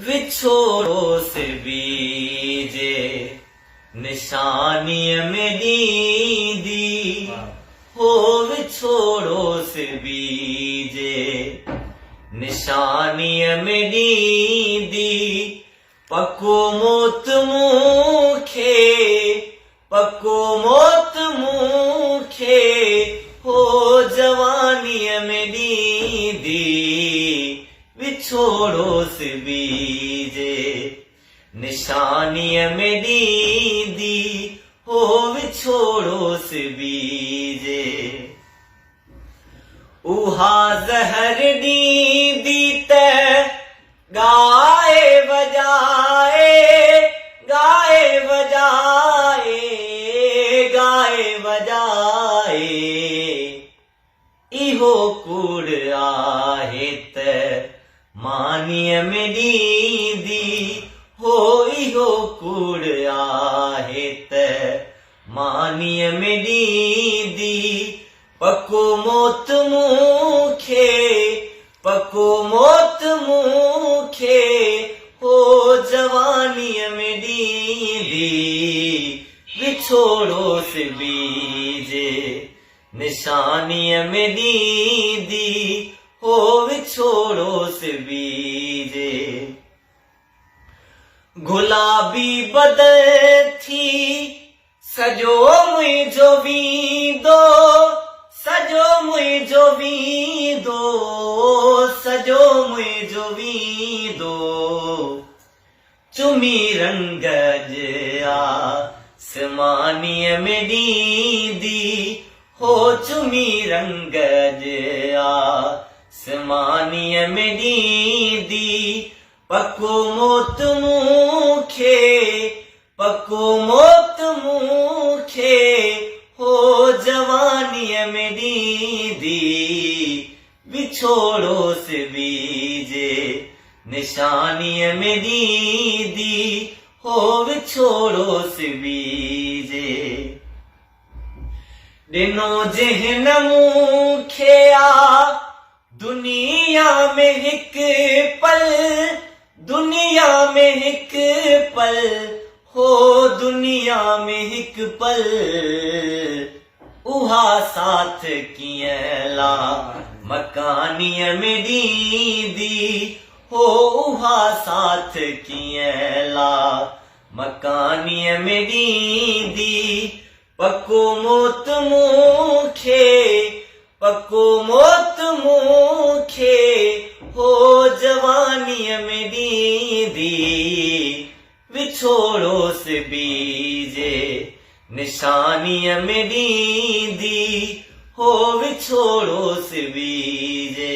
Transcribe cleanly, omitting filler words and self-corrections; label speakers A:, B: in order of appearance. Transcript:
A: विछोड़ो से बीजे निशानी मेरी दी हो विछोड़ो से बीजे निशानी मेरी दी पको मोत मुखे पको मोत मुखे हो जवानी मेरी दी विछोड़ो से बीजे निशानी मेरी दी हो विछोड़ो से बीजे उहा जहर दी ते गाए बजाए गाए बजाए गाए बजाए इहो कूड़ आहे त मानिय मेरी दी हो इहो कूड़ आहे त मानिय मेरी दी पको मोत मुखे पको मोत मुखे हो जवानी मेरी दी विछोड़ो से बीजे निशानी मेरी दी हो विछोड़ो से बीजे गुलाबी बदल थी सजो मुझो वींदो सजो मुझो वींदो सजो मुझो वींदो चुमी रंग आसमानी मेरी दी हो चुमी रंग आसमानी मेरी दी पको मोत मुखे पको मोत मुखे हो जवानी मेरी दी विछोड़ो से बीजे निशानी मेरी दी हो विछोड़ो से बीजे दिनो जहन मुखे आ दुनिया में हिक पल दुनिया में हिक पल हो दुनिया में हिक पल उहा साथ कियला मकानी मेरी दी हो उहा साथ कियला मकानी मेरी दी पको मोत मुखे पको मोत मुखे हो जवानी मेरी दी विछोड़ो से बीजे निशानी मेरी दी हो विछोड़ो से बीजे।